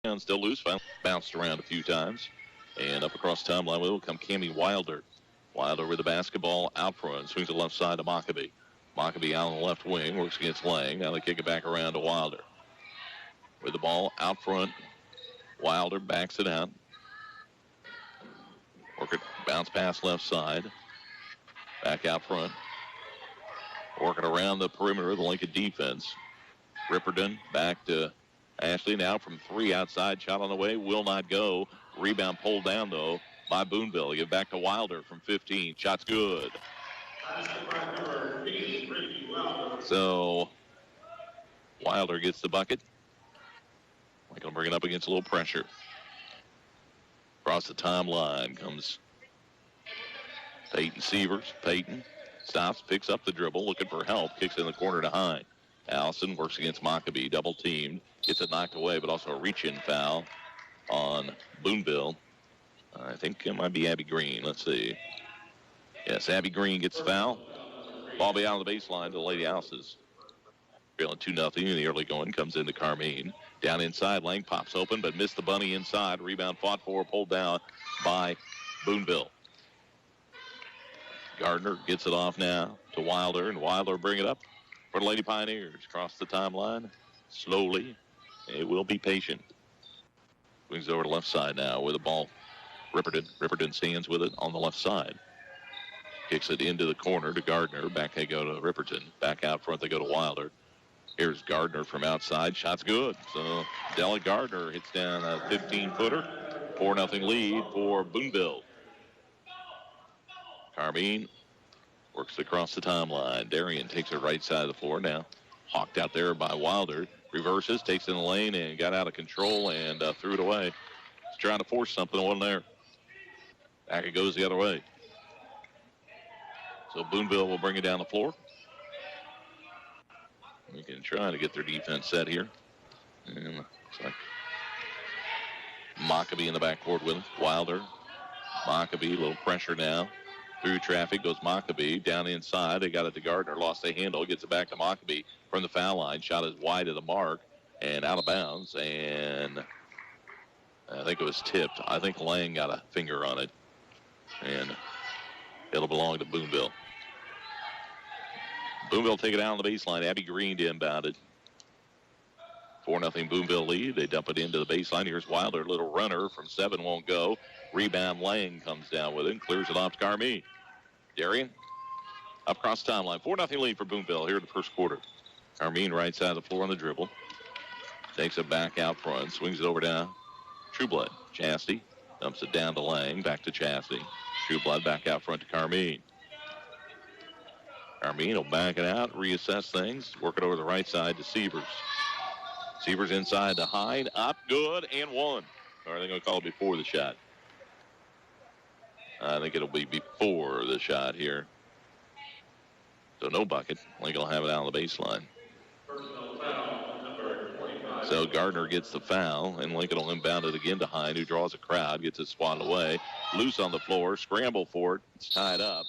And still loose. Finally bounced around a few times. And up across the timeline will come Cammie Wilder. Wilder with the basketball out front. Swings to the left side to Mockabee. Mockabee out on the left wing. Works against Lang. Now they kick it back around to Wilder. With the ball out front. Wilder backs it out. Work it. Bounce pass left side. Back out front. Working around the perimeter of the Lincoln defense. Ripperton back to Ashley now from 3 outside. Shot on the way. Will not go. Rebound pulled down, though, by Boonville. Get back to Wilder from 15. Shot's good. So Wilder gets the bucket. Like, will bring it up against a little pressure. Across the timeline comes Peyton Sievers. Peyton stops, picks up the dribble, looking for help. Kicks in the corner to Hine. Allison works against Mockabee. Double teamed. Gets it knocked away, but also a reach-in foul on Boonville. I think it might be Abby Green. Let's see. Yes, Abby Green gets the foul. Ball be out on the baseline to the Lady Houses. Trailing 2-0 in the early going. Comes into Carmine. Down inside. Lang pops open, but missed the bunny inside. Rebound fought for, pulled down by Boonville. Gardner gets it off now to Wilder, and Wilder bring it up for the Lady Pioneers. Across the timeline. Slowly. It will be patient. Swings over to left side now with the ball. Ripperton. Ripperton stands with it on the left side. Kicks it into the corner to Gardner. Back they go to Ripperton. Back out front they go to Wilder. Here's Gardner from outside. Shot's good. So Della Gardner hits down a 15-footer. 4-0 lead for Boonville. Carmine works across the timeline. Darian takes it right side of the floor now. Hawked out there by Wilder. Reverses, takes in the lane, and got out of control and threw it away. He's trying to force something, wasn't there. Back it goes the other way. So Boonville will bring it down the floor. We can try to get their defense set here. And looks like Mockabee in the backcourt with him. Wilder. Mockabee, a little pressure now. Through traffic goes Mockabee. Down inside, they got it to Gardner. Lost the handle. Gets it back to Mockabee from the foul line. Shot is wide of the mark and out of bounds. And I think it was tipped. I think Lang got a finger on it. And it'll belong to Boonville. Boonville take it out on the baseline. Abby Green to inbound it. 4-0 Boonville lead. They dump it into the baseline. Here's Wilder. Little runner from 7 won't go. Rebound Lang comes down with it and clears it off to Carmine. Darian up across the timeline. 4-0 lead for Boonville here in the first quarter. Carmine right side of the floor on the dribble. Takes it back out front. Swings it over down. Trueblood. Chastity dumps it down to Lang. Back to Chastity. Trueblood back out front to Carmine. Carmine will back it out, reassess things, work it over the right side to Sievers. Sievers inside to Hyde, up, good, and one. Or are they going to call it before the shot? I think it'll be before the shot here. So no bucket. Lincoln will have it out on the baseline. So Gardner gets the foul, and Lincoln will inbound it again to Hyde, who draws a crowd, gets it swatted away. Loose on the floor, scramble for it. It's tied up.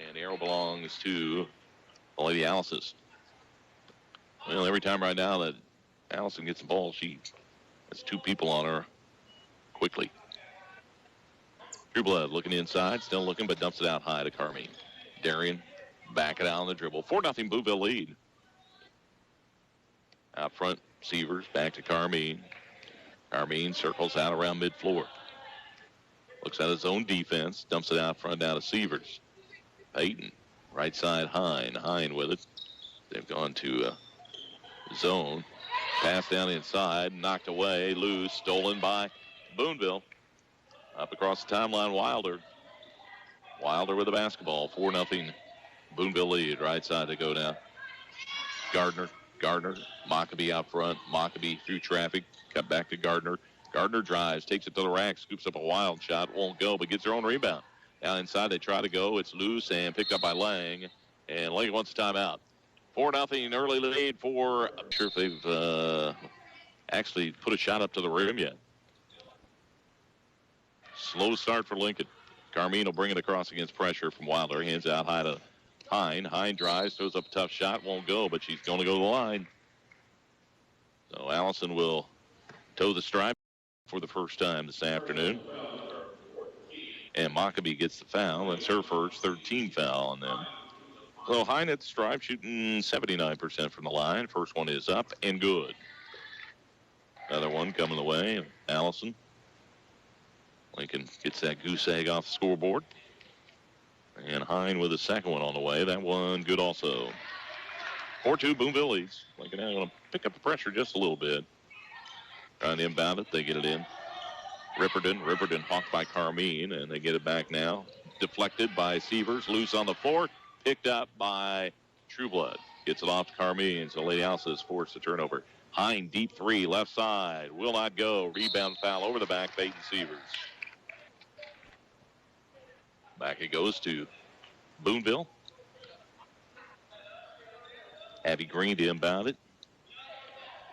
And the arrow belongs to the Lady Alice's. Well, every time right now that Allison gets the ball, she has 2 people on her quickly. Trueblood looking inside, still looking, but dumps it out high to Carmine. Darian back it out on the dribble. 4-0 Boonville lead. Out front, Sievers back to Carmine. Carmine circles out around mid-floor. Looks at his own defense, dumps it out front now to Sievers. Peyton, right side Hine. Hine with it. They've gone to zone. Pass down inside, knocked away, loose, stolen by Boonville. Up across the timeline, Wilder. Wilder with the basketball. 4-0 Boonville lead. Right side they go now. Gardner. Mockabee out front. Mockabee through traffic. Cut back to Gardner. Gardner drives, takes it to the rack, scoops up a wild shot. Won't go, but gets her own rebound. Down inside, they try to go. It's loose and picked up by Lang. And Lang wants a timeout. 4-0 early lead for, I'm sure if they've actually put a shot up to the rim yet. Slow start for Lincoln. Carmine will bring it across against pressure from Wilder. Hands out high to Hine. Hine drives, throws up a tough shot. Won't go, but she's going to go to the line. So Allison will toe the stripe. for the first time this afternoon. And Mockabee gets the foul. That's her first 13 foul on them. So Hine at the stripe, shooting 79% from the line. First one is up and good. Another one coming the way. Allison. Lincoln gets that goose egg off the scoreboard. And Hine with the second one on the way. That one good also. 4-2 Boonville leads. Lincoln now going to pick up the pressure just a little bit. Trying to inbound it. They get it in. Ripperton hawked by Carmine, and they get it back now. Deflected by Sievers. Loose on the floor. Picked up by Trueblood. Gets it off to Carmine, so Lady Alice is forced to turnover. Hine, deep three, left side. Will not go. Rebound foul over the back. Peyton Sievers. Back it goes to Boonville. Abby Green to inbound it.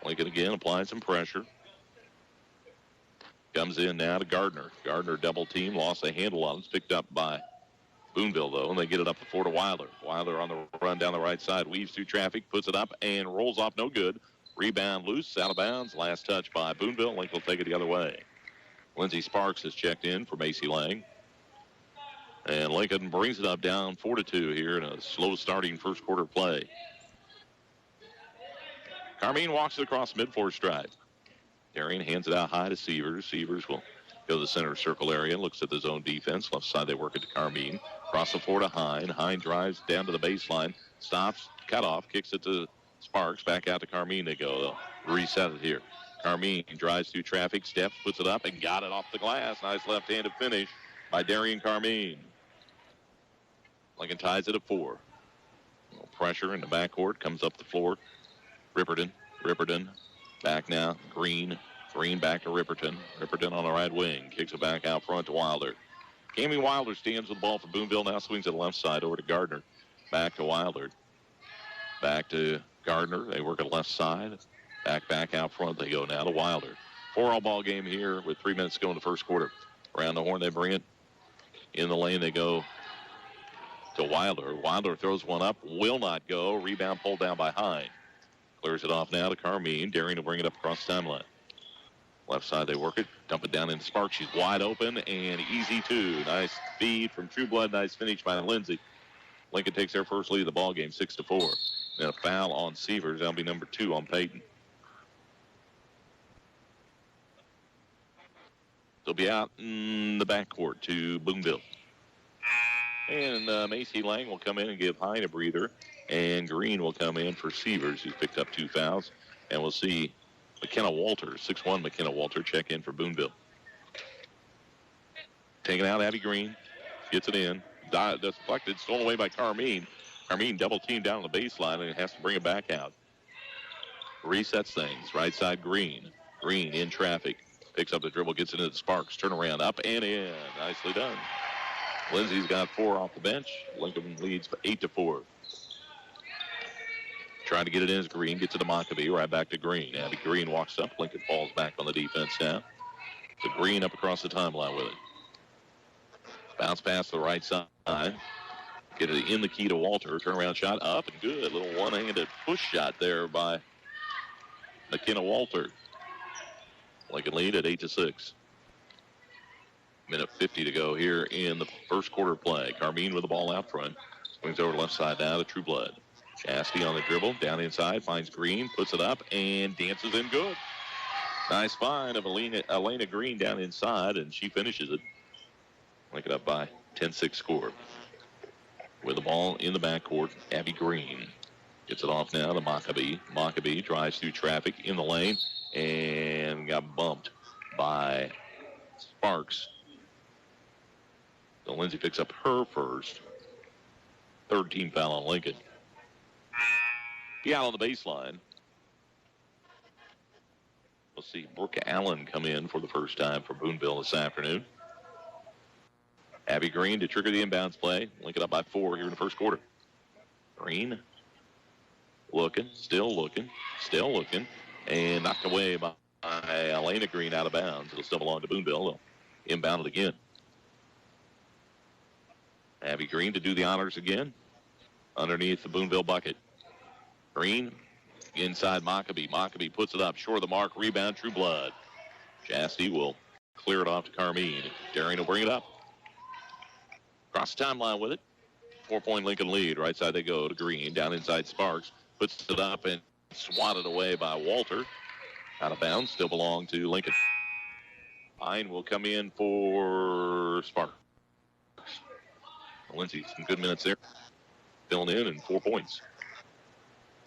Lincoln again applies some pressure. Comes in now to Gardner. Gardner double team, lost a handle on it. It's picked up by Boonville, though, and they get it up the floor to Wilder. Wilder on the run down the right side, weaves through traffic, puts it up, and rolls off no good. Rebound loose, out of bounds. Last touch by Boonville. Lincoln will take it the other way. Lindsey Sparks has checked in for Macy Lang. And Lincoln brings it up down 4-2 here in a slow starting first quarter play. Carmine walks it across mid-floor stride. Darian hands it out high to Sievers. Sievers will go to the center circle area, looks at the zone defense. Left side, they work it to Carmine. Across the floor to Hine. Hine drives down to the baseline. Stops, cut off, kicks it to Sparks. Back out to Carmine they go. They'll reset it here. Carmine drives through traffic, steps, puts it up, and got it off the glass. Nice left-handed finish by Darian Carmine. Lincoln ties it at 4. A little pressure in the backcourt. Comes up the floor. Ripperton back now. Green back to Ripperton. Ripperton on the right wing. Kicks it back out front to Wilder. Amy Wilder stands with the ball for Boonville. Now swings to the left side over to Gardner. Back to Wilder. Back to Gardner. They work at the left side. Back out front they go now to Wilder. 4-all ball game here with 3 minutes to go in the first quarter. Around the horn they bring it. In the lane they go to Wilder. Wilder throws one up. Will not go. Rebound pulled down by Hine. Clears it off now to Carmine. Daring to bring it up across the timeline. Left side, they work it. Dump it down into Sparks. She's wide open and easy two. Nice feed from Trueblood. Nice finish by Lindsay. Lincoln takes their first lead of the ball game, 6-4. Then a foul on Sievers. That'll be number 2 on Peyton. They'll be out in the backcourt to Boonville. And Macy Lang will come in and give Hine a breather. And Green will come in for Sievers, who's picked up 2 fouls. And we'll see McKenna Walter, 6'1" McKenna Walter, check in for Boonville. Taking out Abby Green. Gets it in. Deflected, stolen away by Carmine. Carmine double teamed down on the baseline and has to bring it back out. Resets things. Right side, Green. Green in traffic. Picks up the dribble, gets it into the Sparks. Turnaround up and in. Nicely done. Lindsay's got 4 off the bench. Lincoln leads 8-4. Trying to get it in as Green gets it to Mockabee. Right back to Green. Abby Green walks up. Lincoln falls back on the defense now. So Green up across the timeline with it. Bounce pass to the right side. Get it in the key to Walter. Turnaround shot up and good. Little one-handed push shot there by McKenna Walter. Lincoln lead at 8-6. Minute 50 to go here in the first quarter play. Carmine with the ball out front. Swings over left side now to Trueblood. Chastity on the dribble. Down inside. Finds Green. Puts it up and dances in good. Nice find of Elena Green down inside, and she finishes it. Lincoln up by 10-6 score. With the ball in the backcourt, Abby Green gets it off now to Mockabee. Mockabee drives through traffic in the lane and got bumped by Sparks. So Lindsay picks up her first. 3rd team foul on Lincoln. Be out on the baseline. We'll see Brooke Allen come in for the first time for Boonville this afternoon. Abby Green to trigger the inbounds play. Lincoln up by 4 here in the first quarter. Green looking, still looking, and knocked away by Elena Green out of bounds. It'll still belong to Boonville. They'll inbound it again. Abby Green to do the honors again underneath the Boonville bucket. Green inside Mockabee. Mockabee puts it up short of the mark. Rebound, Trueblood. Chastity will clear it off to Carmine. Daring will bring it up. Cross the timeline with it. 4-point Lincoln lead. Right side they go to Green. Down inside Sparks. Puts it up and swatted away by Walter. Out of bounds. Still belong to Lincoln. Hine will come in for Sparks. Lindsay, some good minutes there. Filling in and 4 points.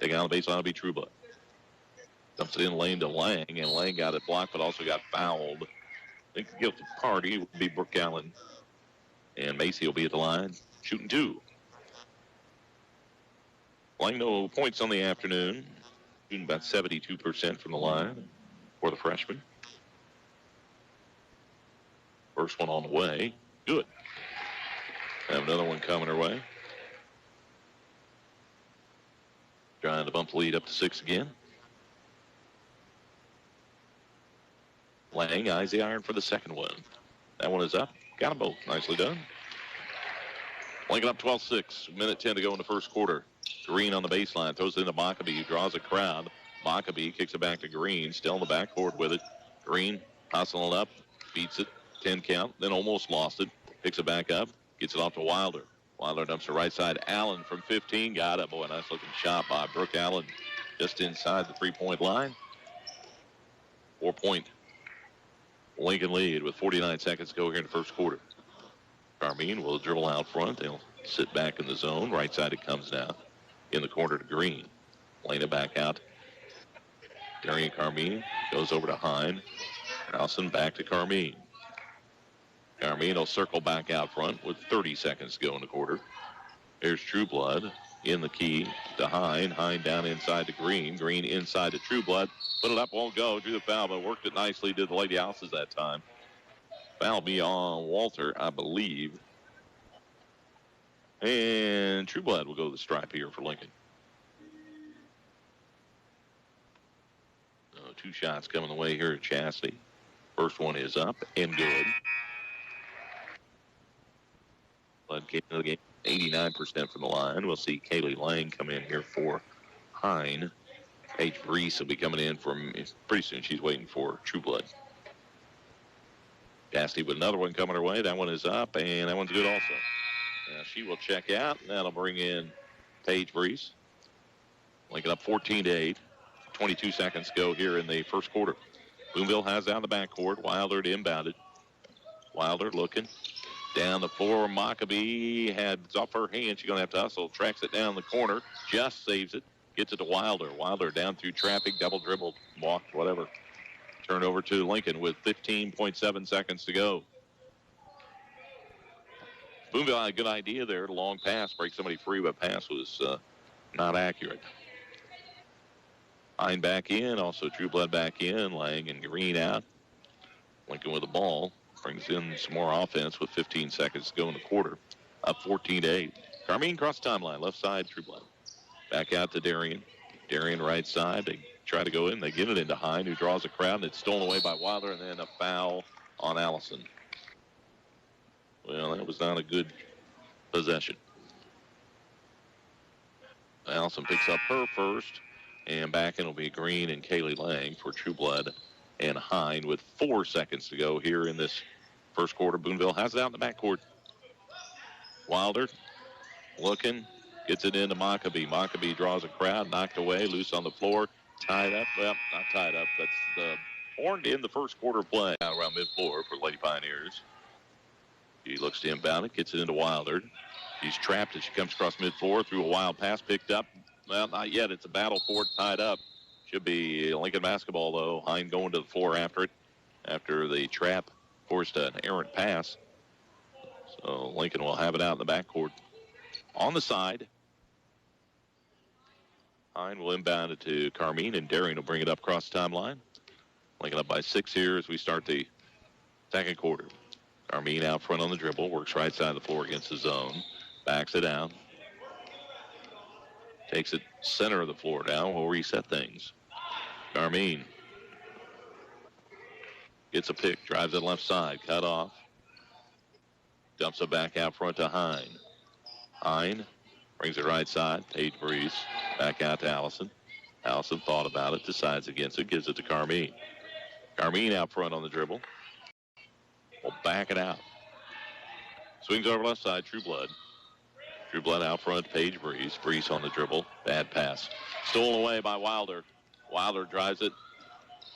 Taking out the baseline will be Trueblood. Dumps it in lane to Lang, and Lang got it blocked, but also got fouled. I think the guilty party will be Brooke Allen. And Macy will be at the line, shooting 2. Lang, no points on the afternoon. Shooting about 72% from the line for the freshman. First one on the way. Good. Have another one coming her way. Trying to bump the lead up to 6 again. Lang eyes the iron for the second one. That one is up. Got them both. Nicely done. Lincoln up 12-6. Minute 10 to go in the first quarter. Green on the baseline. Throws it into Mockabee. Draws a crowd. Mockabee kicks it back to Green. Still in the backcourt with it. Green hustling up. Beats it. 10 count. Then almost lost it. Picks it back up. Gets it off to Wilder. Wilder dumps to right side. Allen from 15. Got it. Boy, nice looking shot by Brooke Allen. Just inside the 3-point line. 4-point Lincoln lead with 49 seconds to go here in the first quarter. Carmine will dribble out front. They'll sit back in the zone. Right side it comes now. In the corner to Green. Lane it back out. Darian Carmine goes over to Hine. Nelson back to Carmine. Carmine will circle back out front with 30 seconds to go in the quarter. Here's Trueblood in the key to Hine. Hine down inside to Green. Green inside to Trueblood. Put it up, won't go. Drew the foul, but worked it nicely. Did the Lady Houses that time. Foul be on Walter, I believe. And Trueblood will go to the stripe here for Lincoln. 2 shots coming the way here at Chastity. First one is up and good. Blood came into the game 89% from the line. We'll see Kaylee Lang come in here for Hine. Paige Brees will be coming in from pretty soon. She's waiting for Trueblood. Chastity with another one coming her way. That one is up, and that one's good also. Now she will check out, and that'll bring in Paige Brees. Lincoln up 14-8. 22 seconds to go here in the first quarter. Boonville has out the backcourt. Wilder to inbound it. Wilder looking. Down the floor, Mockabee it's off her hand. She's going to have to hustle. Tracks it down the corner. Just saves it. Gets it to Wilder. Wilder down through traffic. Double dribbled. Walked, whatever. Turn over to Lincoln with 15.7 seconds to go. Boonville had a good idea there. A long pass. Break somebody free, but pass was not accurate. Hine back in. Also Trueblood back in. Lang and Green out. Lincoln with the ball. Brings in some more offense with 15 seconds to go in the quarter. Up 14-8. Carmine cross timeline. Left side, Trueblood. Back out to Darian. Darian right side. They try to go in. They give it into Hine, who draws a crowd, and it's stolen away by Wilder, and then a foul on Allison. Well, that was not a good possession. Allison picks up her first, and back in will be Green and Kaylee Lang for Trueblood and Hine with 4 seconds to go here in this first quarter. Boonville has it out in the backcourt. Wilder looking, gets it into Mockabee. Mockabee draws a crowd, knocked away, loose on the floor, tied up. Well, not tied up. That's horned in the first quarter play out around mid-floor for Lady Pioneers. She looks to inbound it, gets it into Wilder. She's trapped as she comes across mid-floor, through a wild pass, picked up. Well, not yet. It's a battle for it, tied up. Should be Lincoln basketball, though. Hine going to the floor after it, after the trap forced an errant pass. So Lincoln will have it out in the backcourt. On the side, Hine will inbound it to Carmine, and Darian will bring it up across the timeline. Lincoln up by 6 here as we start the second quarter. Carmine out front on the dribble, works right side of the floor against the zone, backs it out. Takes it center of the floor now. We'll reset things. Carmine gets a pick, drives it left side, cut off. Dumps it back out front to Hine. Hine brings it right side. Paige Brees back out to Allison. Allison thought about it, decides against it, gives it to Carmine. Carmine out front on the dribble. Will back it out. Swings over left side, True Blood. True Blood out front, Paige Breeze. Breeze on the dribble. Bad pass. Stolen away by Wilder. Wilder drives it,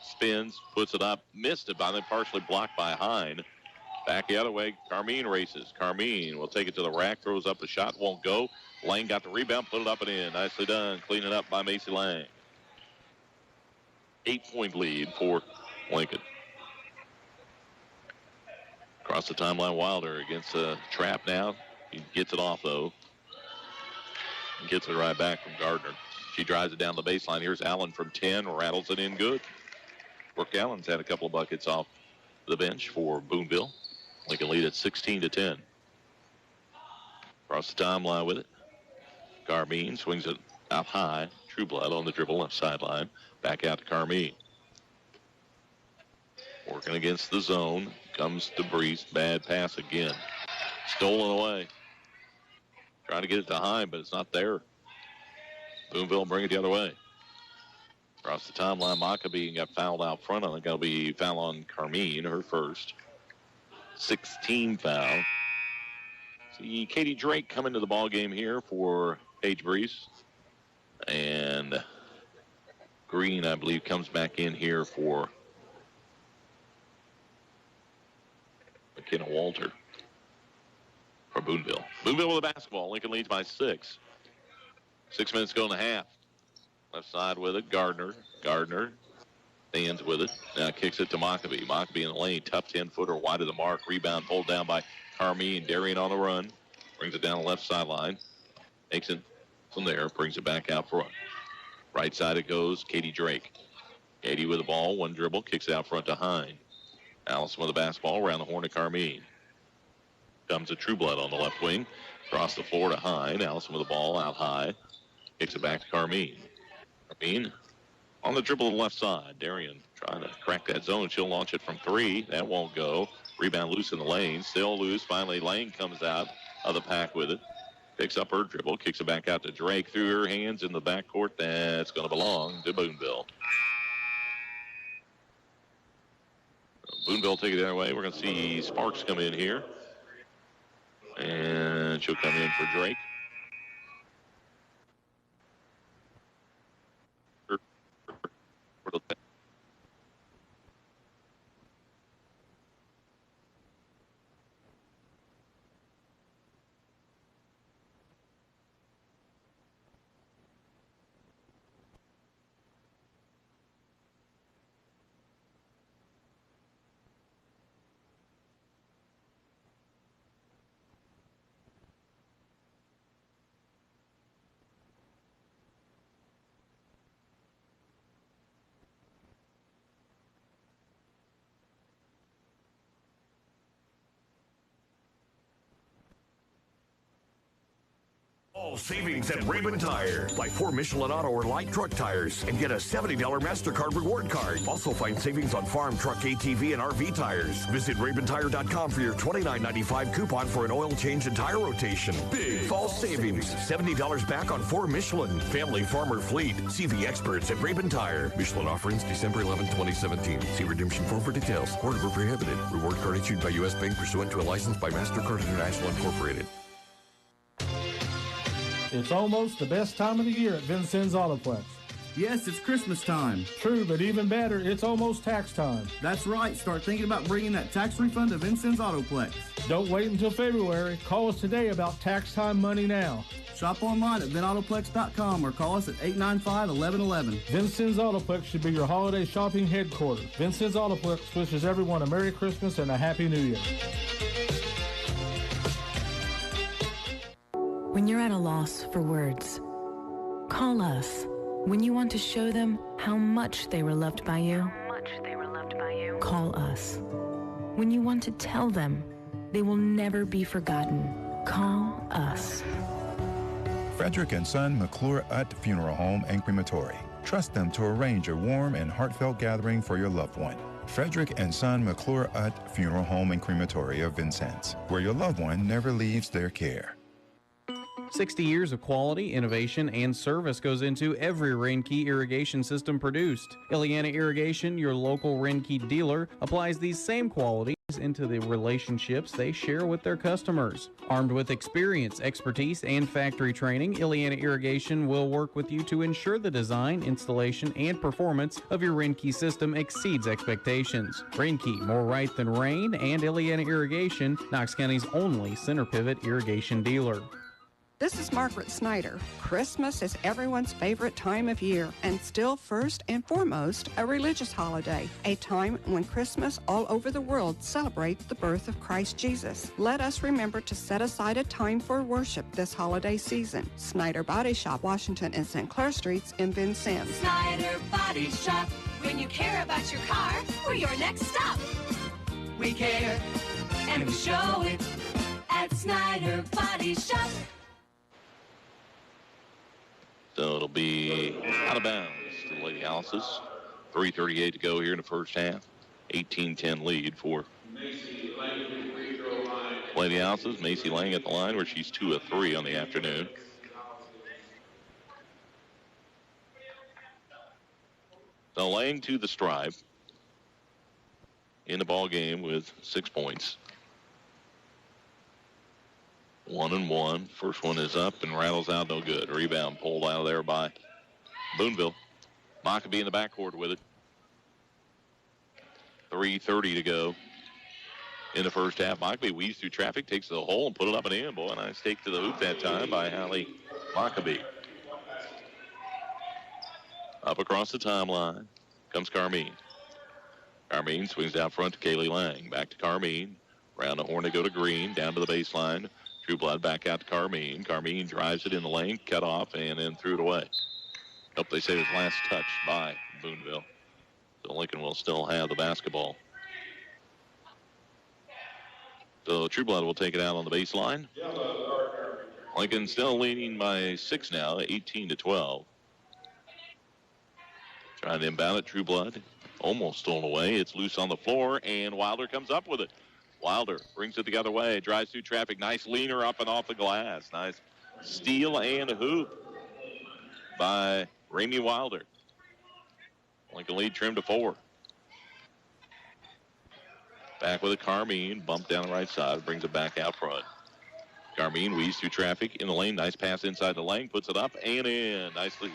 spins, puts it up, missed it, but then partially blocked by Hine. Back the other way, Carmine races. Carmine will take it to the rack, throws up a shot, won't go. Lang got the rebound, put it up and in. Nicely done, clean it up by Macy Lang. 8-point lead for Lincoln. Across the timeline, Wilder against the trap now. He gets it off, though. And gets it right back from Gardner. She drives it down the baseline. Here's Allen from 10, rattles it in good. Brooke Allen's had a couple of buckets off the bench for Boonville. Lincoln lead at 16-10. Across the timeline with it. Carmine swings it out high. True Blood on the dribble left sideline. Back out to Carmine. Working against the zone. Comes to Breeze. Bad pass again. Stolen away. Trying to get it to Hine, but it's not there. Boonville bring it the other way. Across the timeline, Maccabee got fouled out front. I think that'll be foul on Carmine, her first. 16 foul. See Katie Drake come into the ball game here for Paige Breeze. And Green, I believe, comes back in here for McKenna Walter for Boonville. Boonville with the basketball. Lincoln leads by 6. 6 minutes to go in the half. Left side with it. Gardner. Gardner stands with it. Now kicks it to Maccabee. Maccabee in the lane. Tough 10-footer wide of the mark. Rebound pulled down by Carmine. Darian on the run. Brings it down the left sideline. Takes it from there. Brings it back out front. Right side it goes. Katie Drake. Katie with the ball. One dribble. Kicks it out front to Hine. Allison with the basketball. Around the horn to Carmine. Comes a True Blood on the left wing. Across the floor to Hine. Allison with the ball out high. Kicks it back to Carmine. Carmine on the dribble to the left side. Darian trying to crack that zone. She'll launch it from 3. That won't go. Rebound loose in the lane. Still loose. Finally, Lane comes out of the pack with it. Picks up her dribble. Kicks it back out to Drake. Through her hands in the backcourt. That's going to belong to Boonville. Boonville take it their way. We're going to see Sparks come in here. And she'll come in for Drake. All savings at Raven Tire. Buy 4 Michelin Auto or light truck tires and get a $70 MasterCard reward card. Also find savings on farm, truck, ATV, and RV tires. Visit RavenTire.com for your $29.95 coupon for an oil change and tire rotation. Big fall savings. $70 back on 4 Michelin. Family, farmer, fleet. See the experts at Raven Tire. Michelin offerings December 11, 2017. See redemption form for details. Order prohibited. Reward card issued by U.S. Bank pursuant to a license by MasterCard International Incorporated. It's almost the best time of the year at Vincennes Autoplex. Yes, it's Christmas time. True, but even better, it's almost tax time. That's right. Start thinking about bringing that tax refund to Vincennes Autoplex. Don't wait until February. Call us today about tax time money now. Shop online at VinAutoplex.com or call us at 895-1111. Vincennes Autoplex should be your holiday shopping headquarters. Vincennes Autoplex wishes everyone a Merry Christmas and a Happy New Year. When you're at a loss for words, call us. When you want to show them how much they were loved by you, call us. When you want to tell them they will never be forgotten, call us. Frederick & Son McClure Utt Funeral Home and Crematory. Trust them to arrange a warm and heartfelt gathering for your loved one. Frederick & Son McClure Utt Funeral Home and Crematory of Vincennes, where your loved one never leaves their care. 60 years of quality, innovation, and service goes into every Renke irrigation system produced. Ileana Irrigation, your local Renke dealer, applies these same qualities into the relationships they share with their customers. Armed with experience, expertise, and factory training, Ileana Irrigation will work with you to ensure the design, installation, and performance of your Renke system exceeds expectations. Renke, more right than rain, and Ileana Irrigation, Knox County's only center pivot irrigation dealer. This is Margaret Snyder. Christmas is everyone's favorite time of year and still first and foremost a religious holiday, a time when Christmas all over the world celebrates the birth of Christ Jesus. Let us remember to set aside a time for worship this holiday season. Snyder Body Shop, Washington and St. Clair Streets in Vincennes. Snyder Body Shop. When you care about your car, we're your next stop. We care and we show it at Snyder Body Shop. So it'll be out of bounds to the Lady Alice's. 3:38 to go here in the first half. 18-10 lead for Lady Alice's. Macy Lang at the line where she's 2 of 3 on the afternoon. So Lang to the stripe in the ball game with 6 points. 1-1. First one is up and rattles out, no good. Rebound pulled out of there by Boonville. Mockabee in the backcourt with it. 3:30 to go in the first half. Mockabee weaves through traffic, takes to the hole and put it up and in. Boy, nice take to the hoop that time by Hallie Mockabee. Up across the timeline comes Carmine. Carmine swings out front to Kaylee Lang. Back to Carmine. Round the horn to go to Green. Down to the baseline. Trueblood back out to Carmine. Carmine drives it in the lane, cut off, and then threw it away. Hope they say it was last touch by Boonville. So Lincoln will still have the basketball. So Trueblood will take it out on the baseline. Lincoln still leading by 6 now, 18-12. Trying to inbound it. Trueblood almost stolen away. It's loose on the floor, and Wilder comes up with it. Wilder brings it the other way, drives through traffic. Nice leaner up and off the glass. Nice steal and hoop by Ramey Wilder. Lincoln lead trimmed to 4. Back with a Carmine, bumped down the right side, brings it back out front. Carmine weaves through traffic in the lane. Nice pass inside the lane, puts it up and in. Nicely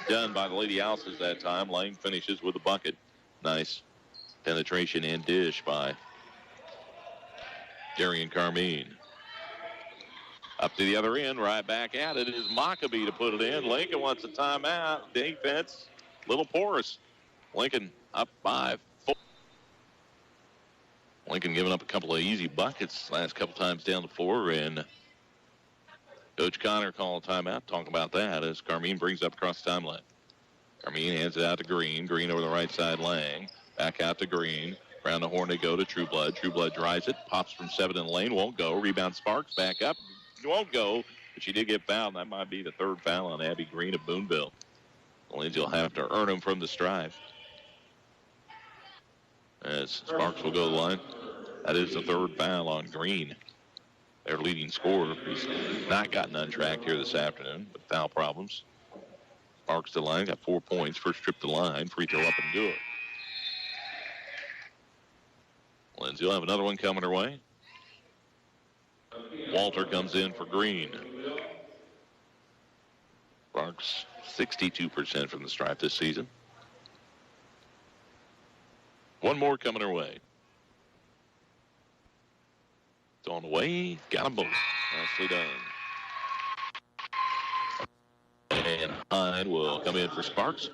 done by the Lady Alice's that time. Lane finishes with a bucket. Nice penetration and dish by Darian Carmine. Up to the other end, right back at it is Mockabee to put it in. Lincoln wants a timeout. Defense, little porous. Lincoln up by 4. Lincoln giving up a couple of easy buckets last couple times down the floor, and Coach Connor calling a timeout. Talk about that as Carmine brings up across the timeline. Carmine hands it out to Green. Green over the right side, Lang. Back out to Green. Around the horn they go to Trueblood. Trueblood drives it, pops from 7 in the lane, won't go. Rebound Sparks, back up, won't go, but she did get fouled. That might be the 3rd foul on Abby Green of Boonville. Lindsay will have to earn him from the stripe. As Sparks will go to the line. That is the 3rd foul on Green. Their leading scorer, who's not gotten untracked here this afternoon, but foul problems. Sparks to the line, got 4 points. First trip to the line, free throw up and good. Lindsay will have another one coming her way. Walter comes in for Green. Sparks 62% from the stripe this season. One more coming her way. It's on the way. Got them both. Nicely done. And Hine will come in for Sparks.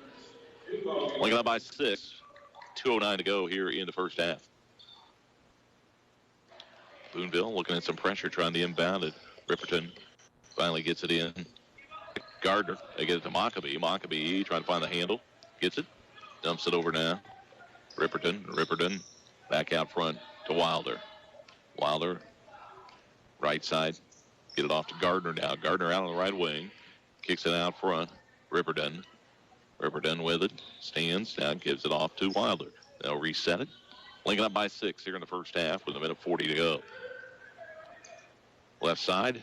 Lincoln up by 6. 2:09 to go here in the first half. Boonville looking at some pressure, trying to inbound it. Ripperton finally gets it in. Gardner, they get it to Mockabee. Mockabee trying to find the handle. Gets it. Dumps it over now. Ripperton back out front to Wilder. Wilder, right side. Get it off to Gardner now. Gardner out on the right wing. Kicks it out front. Ripperton with it. Stands down, gives it off to Wilder. They'll reset it. Lincoln up by 6 here in the first half with 1:40 to go. Left side.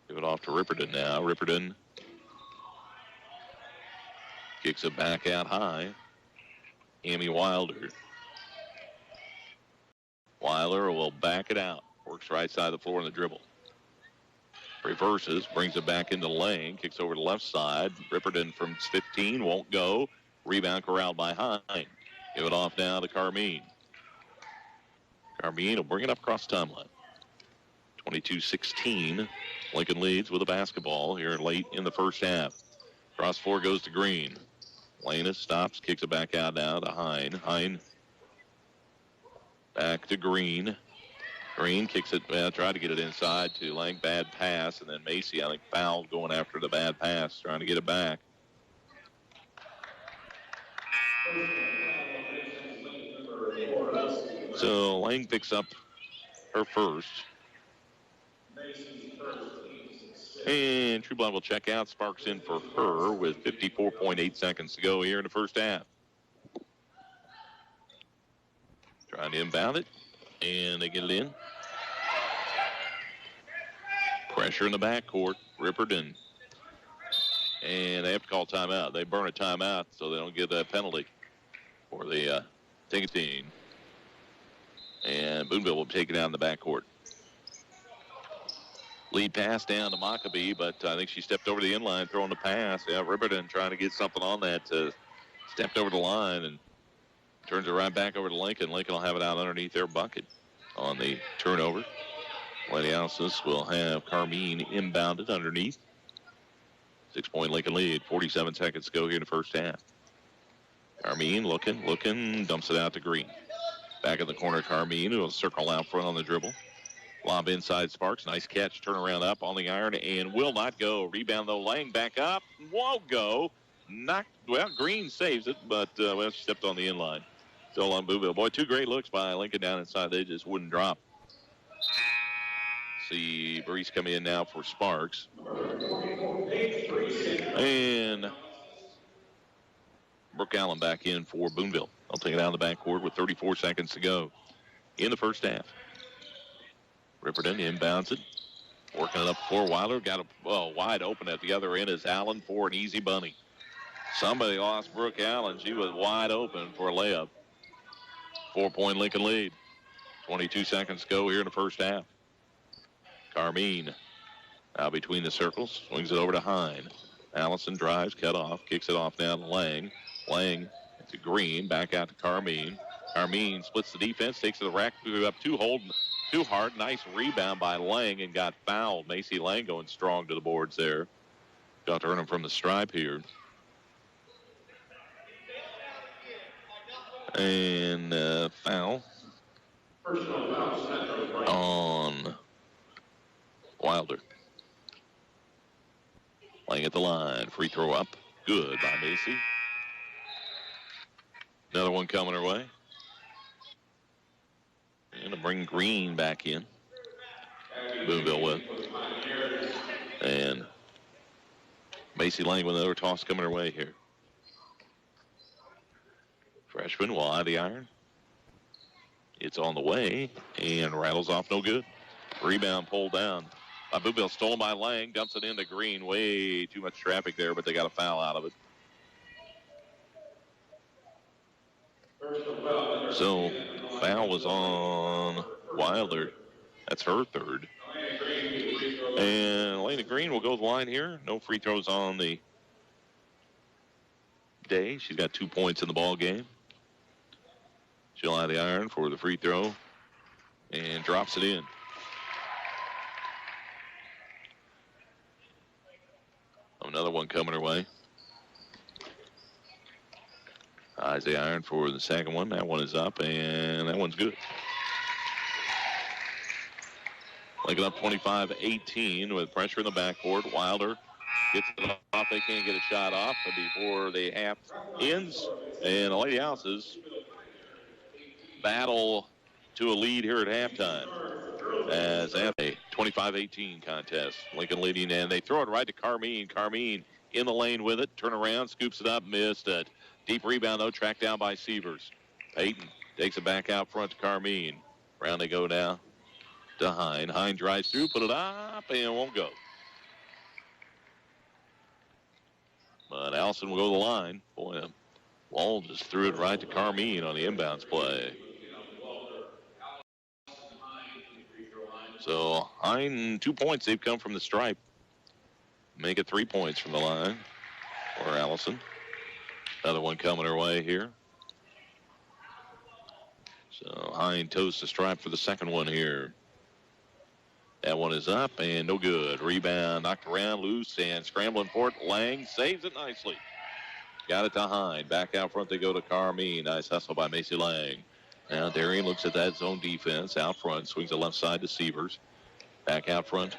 Give it off to Ripperton now. Ripperton kicks it back out high. Amy Wilder. Wilder will back it out. Works right side of the floor in the dribble. Reverses, brings it back into the lane, kicks over to the left side. Ripperton from 15 won't go. Rebound corralled by Hine. Give it off now to Carmine. Carmine will bring it up across the timeline. 22-16. Lincoln leads with a basketball here late in the first half. Cross floor goes to Green. Lana stops, kicks it back out now to Hine. Hine back to Green. Green kicks it, tried to get it inside to Lang. Bad pass, and then Macy, I think, fouled going after the bad pass, trying to get it back. So Lang picks up her first. And Trueblood will check out. Sparks in for her with 54.8 seconds to go here in the first half. Trying to inbound it, and they get it in. Pressure in the backcourt. Ripperton. And they have to call timeout. They burn a timeout so they don't get a penalty for the ticket team. And Boonville will take it out in the backcourt. Lead pass down to Maccabee, but I think she stepped over the inline throwing the pass. Yeah, Ripperton trying to get something on that. Stepped over the line and turns it right back over to Lincoln. Lincoln will have it out underneath their bucket on the turnover. Lady Alice's will have Carmine inbounded underneath. 6-point Lincoln lead. 47 seconds to go here in the first half. Carmine looking, dumps it out to Green. Back in the corner, Carmine, who will circle out front on the dribble. Lob inside Sparks. Nice catch. Turnaround up on the iron and will not go. Rebound, though. Lang back up. Won't go. Green saves it, but she stepped on the inline. Still on Boonville. Boy, two great looks by Lincoln down inside. They just wouldn't drop. See Brees come in now for Sparks. And Brooke Allen back in for Boonville. They'll take it out of the backcourt with 34 seconds to go in the first half. Ripperton inbounds it. Working it up for Wilder. Got it wide open at the other end is Allen for an easy bunny. Somebody lost Brooke Allen. She was wide open for a layup. 4-point Lincoln lead. 22 seconds to go here in the first half. Carmine now between the circles. Swings it over to Hine. Allison drives, cut off, kicks it off now to Lang. Lang to Green, back out to Carmine. Carmine splits the defense, takes it to the rack, up too hard. Nice rebound by Lang and got fouled. Macy Lang going strong to the boards there. Got to earn him from the stripe here. And foul on Wilder. Lang at the line. Free throw up. Good by Macy. Another one coming her way. And to bring Green back in. Boonville with. And Macy Lang with another toss coming her way here. Freshman will eye the iron. It's on the way and rattles off no good. Rebound pulled down by Boonville. Stolen by Lang. Dumps it into Green. Way too much traffic there, but they got a foul out of it. So, foul was on Wilder. That's her third. And Elena Green will go to the line here. No free throws on the day. She's got 2 points in the ball game. She'll eye the iron for the free throw and drops it in. Another one coming her way. Eyes the iron for the second one. That one is up, and that one's good. Lincoln up 25-18 with pressure in the backcourt. Wilder gets it off. They can't get a shot off before the half ends. And the Lady Houses battle to a lead here at halftime. As a 25-18 contest. Lincoln leading, and they throw it right to Carmine. Carmine in the lane with it. Turn around, scoops it up, missed it. Deep rebound, though, tracked down by Severs. Payton takes it back out front to Carmine. Round they go now to Hine. Hine drives through, put it up, and won't go. But Allison will go to the line. Boy, Wall just threw it right to Carmine on the inbounds play. So Hine, 2 points. They've come from the stripe. Make it 3 points from the line for Allison. Another one coming her way here. So Hine toes the stripe for the second one here. That one is up and no good. Rebound knocked around, loose, and scrambling for it. Lang saves it nicely. Got it to Hine. Back out front they go to Carmine. Nice hustle by Macy Lang. Now Darian looks at that zone defense out front. Swings the left side to Sievers. Back out front,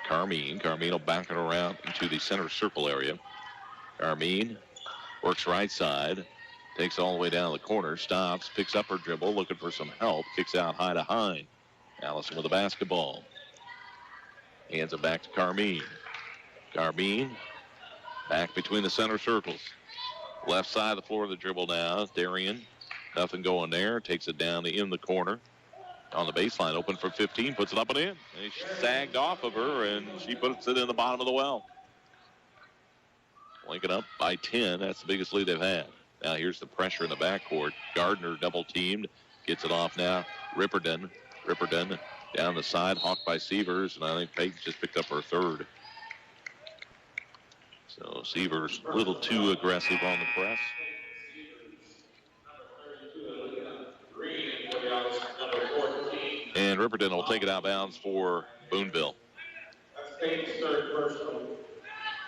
Carmine. Carmine will back it around into the center circle area. Carmine works right side. Takes all the way down the corner. Stops. Picks up her dribble. Looking for some help. Kicks out high to Hine. Allison with the basketball. Hands it back to Carmine. Carmine back between the center circles. Left side of the floor of the dribble now. Darian. Nothing going there. Takes it down in the corner. On the baseline. Open for 15. Puts it up and in. And she sagged off of her, and she puts it in the bottom of the well. Lincoln up by 10. That's the biggest lead they've had. Now here's the pressure in the backcourt. Gardner double-teamed. Gets it off now. Ripperdon down the side. Hawked by Sievers, and I think Peyton just picked up her third. So Sievers a little too aggressive on the press. And Ripperdon will take it out of bounds for Boonville.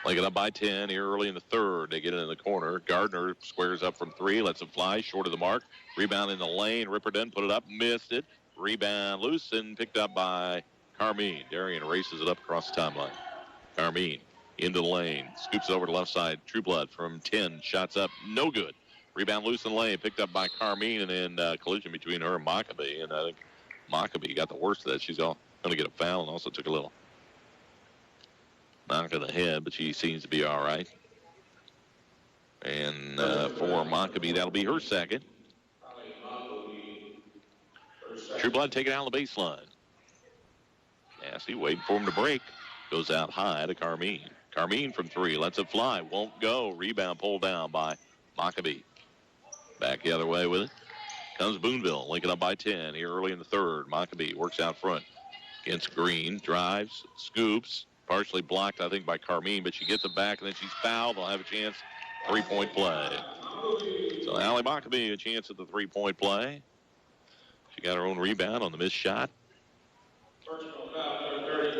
Lincoln up by 10 here early in the third. They get it in the corner. Gardner squares up from three, lets it fly, short of the mark. Rebound in the lane. Ripperdon put it up, missed it. Rebound loose and picked up by Carmine. Darian races it up across the timeline. Carmine into the lane. Scoops over to left side. Trueblood from 10. Shots up. No good. Rebound loose in the lane. Picked up by Carmine, and then collision between her and Maccabee. And I think Maccabee got the worst of that. She's going to get a foul and also took a little knock in the head, but she seems to be all right. And for Maccabee, that'll be her second. Trueblood taking it out on the baseline. Nasty waiting for him to break. Goes out high to Carmine. Carmine from three. Lets it fly. Won't go. Rebound pulled down by Maccabee. Back the other way with it. Comes Boonville. Lincoln up by 10 here early in the third. Maccabee works out front against Green. Drives. Scoops. Partially blocked, I think, by Carmine, but she gets it back, and then she's fouled. They'll have a chance. Three-point play. So Allie Maccabee a chance at the three-point play. She got her own rebound on the missed shot.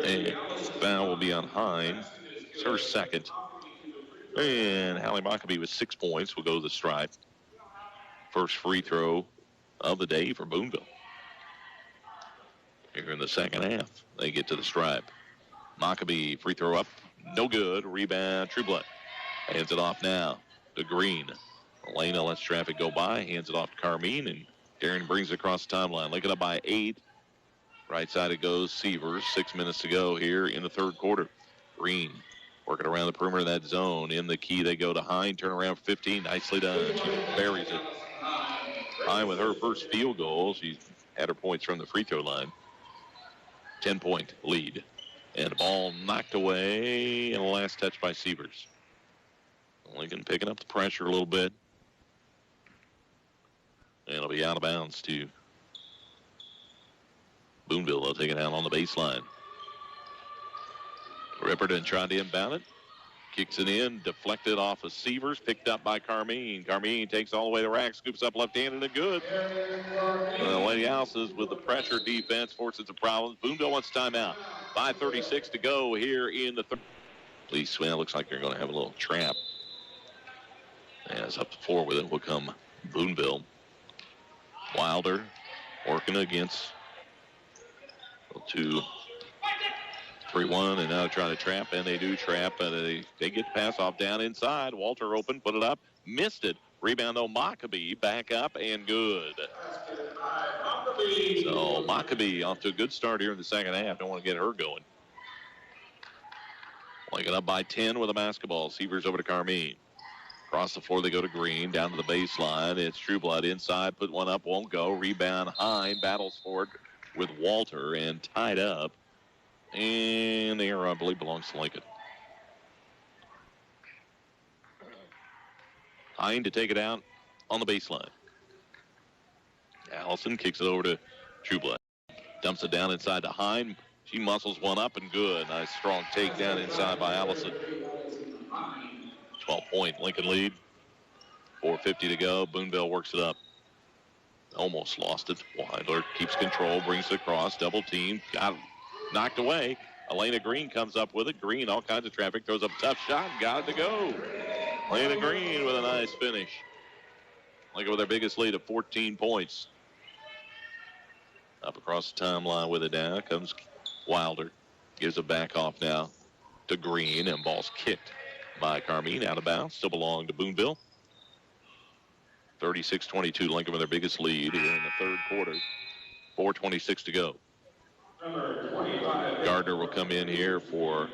And foul will be on Hine. It's her second. And Allie Maccabee with 6 points will go to the stripe. First free throw of the day for Boonville. Here in the second half, they get to the stripe. Maccabee free throw up. No good. Rebound. Trueblood hands it off now to Green. Elena lets traffic go by. Hands it off to Carmine, and Darren brings it across the timeline. Lincoln up by 8. Right side it goes. Sievers. 6 minutes to go here in the third quarter. Green working around the perimeter of that zone. In the key they go to Hine. Turn around for 15. Nicely done. She buries it. Hine with her first field goal. She's had her points from the free throw line. 10-point lead. And the ball knocked away, and the last touch by Sievers. Lincoln picking up the pressure a little bit. And it'll be out of bounds to Boonville. They'll take it out on the baseline. Ripperdon tried to inbound it. Kicks it in, deflected off of Sievers, picked up by Carmine. Carmine takes all the way to rack, scoops up left-handed and good. Lady Houses with the pressure defense forces the problems. Boonville wants timeout. 5:36 to go here in the third. Please, Swan, looks like they're going to have a little trap. As up to 4 with it will come Boonville. Wilder working against 2-3-1, and now trying to trap, and they do trap, and they get the pass off down inside. Walter open, put it up, missed it. Rebound, though, Maccabee back up and good. So Maccabee off to a good start here in the second half. Don't want to get her going. Lincoln up by 10 with a basketball. Sievers over to Carmine. Across the floor they go to Green, down to the baseline. It's Trueblood inside, put one up, won't go. Rebound, Hine battles for it with Walter and tied up. And the error, I believe, belongs to Lincoln. Hine to take it out on the baseline. Allison kicks it over to Trueblood. Dumps it down inside to Hine. She muscles one up and good. Nice strong takedown inside by Allison. 12-point Lincoln lead. 4:50 to go. Boonville works it up. Almost lost it. Wilder keeps control, brings it across. Double team. Got knocked away. Elena Green comes up with it. Green, all kinds of traffic. Throws up a tough shot. Got it to go. Elena Green with a nice finish. Lincoln with their biggest lead of 14 points. Up across the timeline with it now comes Wilder. Gives it back off now to Green, and ball's kicked by Carmine out of bounds. Still belong to Boonville. 36-22, Lincoln with their biggest lead here in the third quarter. 4:26 to go. Gardner will come in here for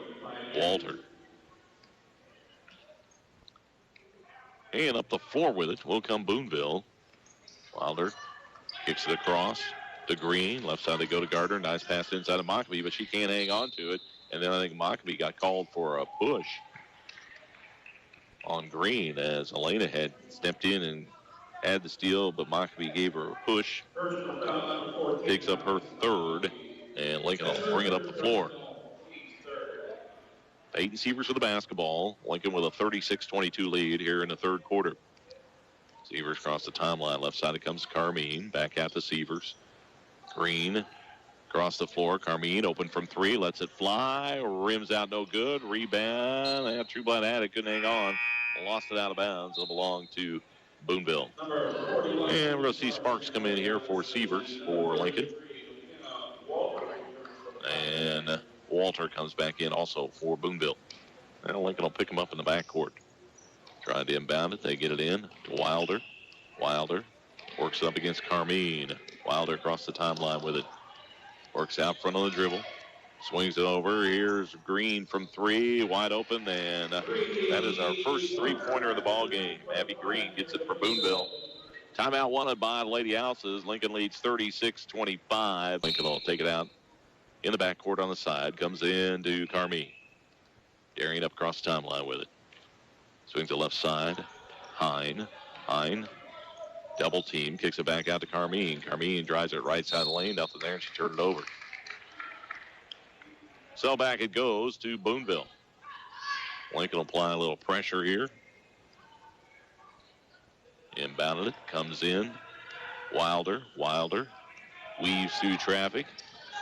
Walter. And up the floor with it will come Boonville. Wilder kicks it across to Green. Left side they go to Gardner. Nice pass inside of Mockabee, but she can't hang on to it. And then I think Mockabee got called for a push on Green as Elena had stepped in and had the steal, but Mockabee gave her a push. Picks up her third, and Lincoln will bring it up the floor. Peyton Sievers with the basketball. Lincoln with a 36-22 lead here in the third quarter. Sievers across the timeline. Left side it comes Carmine. Back out to Sievers. Green across the floor. Carmine open from three. Lets it fly. Rims out no good. Rebound. Trueblood had it. Couldn't hang on. Lost it out of bounds. It'll belong to Boonville. And we're going to see Sparks come in here for Sievers for Lincoln. And Walter comes back in also for Boonville. And Lincoln will pick him up in the backcourt. Trying to inbound it. They get it in to Wilder. Wilder works up against Carmine. Wilder across the timeline with it. Works out front on the dribble. Swings it over. Here's Green from three. Wide open. And that is our first three-pointer of the ball game. Abby Green gets it for Boonville. Timeout wanted by Lady Houses. Lincoln leads 36-25. Lincoln will take it out in the backcourt on the side. Comes in to Carmine. Darian up across the timeline with it. Swings to left side. Hine. Double team. Kicks it back out to Carmine. Carmine drives it right side of the lane. Nothing there, and she turned it over. So back it goes to Boonville. Lincoln will apply a little pressure here. Inbounded it. Comes in. Wilder. Weaves through traffic.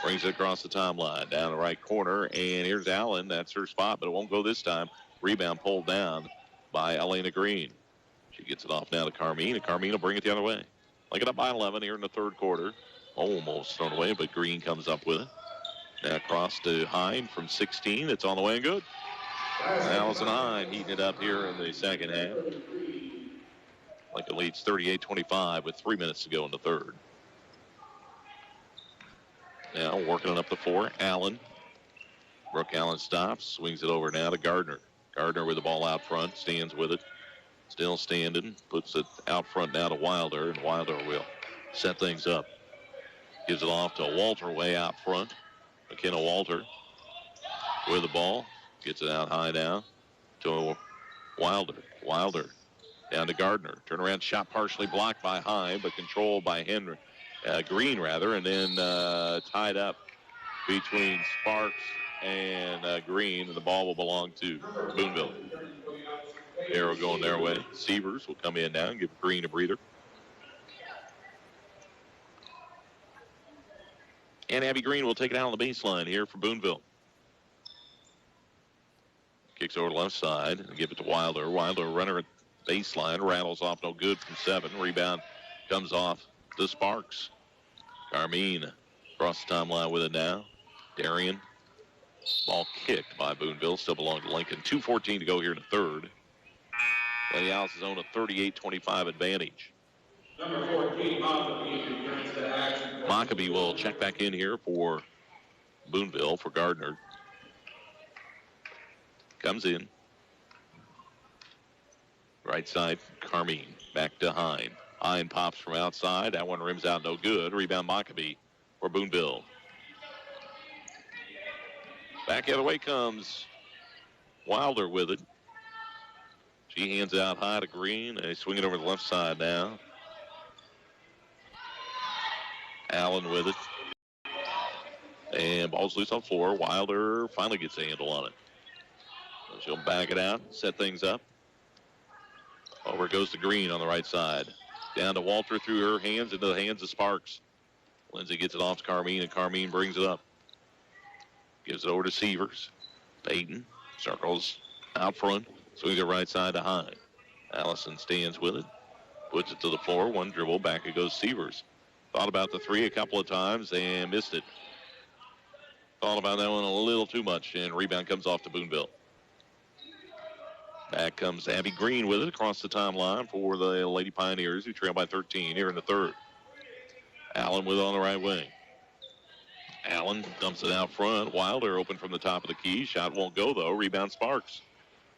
Brings it across the timeline. Down the right corner. And here's Allen. That's her spot, but it won't go this time. Rebound pulled down by Elena Green. She gets it off now to Carmine, and Carmine will bring it the other way. Lincoln up by 11 here in the third quarter. Almost thrown away, but Green comes up with it. Now across to Hine from 16. It's on the way and good. Allison Hine heating it up here in the second half. Lincoln leads 38-25 with 3 minutes to go in the third. Now working it up the floor. Allen. Brooke Allen stops. Swings it over now to Gardner. Gardner with the ball out front. Stands with it. Still standing. Puts it out front now to Wilder. And Wilder will set things up. Gives it off to Walter way out front. McKenna Walter with the ball. Gets it out high now to Wilder. Wilder down to Gardner. Turnaround shot partially blocked by Hine, but controlled by Green, and then tied up between Sparks and Green, and the ball will belong to Boonville. Arrow going their way. Sievers will come in now and give Green a breather. And Abby Green will take it out on the baseline here for Boonville. Kicks over to the left side and give it to Wilder. Wilder, runner at baseline, rattles off no good from 7. Rebound comes off to Sparks. Carmine across the timeline with it now. Darian. Ball kicked by Boonville. Still belongs to Lincoln. 2:14 to go here in the third. Lady Houses own a 38-25 advantage. Number 14, Mockabee will check back in here for Boonville for Gardner. Comes in. Right side, Carmine. Back to Hine. Hine pops from outside. That one rims out no good. Rebound Mockabee for Boonville. Back the other way comes Wilder with it. She hands it out high to Green. They swing it over the left side now. Allen with it. And ball's loose on the floor. Wilder finally gets a handle on it. So she'll back it out, set things up. Over goes to Green on the right side. Down to Walter through her hands into the hands of Sparks. Lindsay gets it off to Carmine, and Carmine brings it up. Gives it over to Sievers. Payton circles out front. Swings it right side to Hine. Allison stands with it. Puts it to the floor. One dribble. Back it goes Sievers. Thought about the three a couple of times and missed it. Thought about that one a little too much, and rebound comes off to Boonville. Back comes Abby Green with it across the timeline for the Lady Pioneers, who trail by 13 here in the third. Allen with it on the right wing. Allen dumps it out front. Wilder open from the top of the key. Shot won't go, though. Rebound Sparks.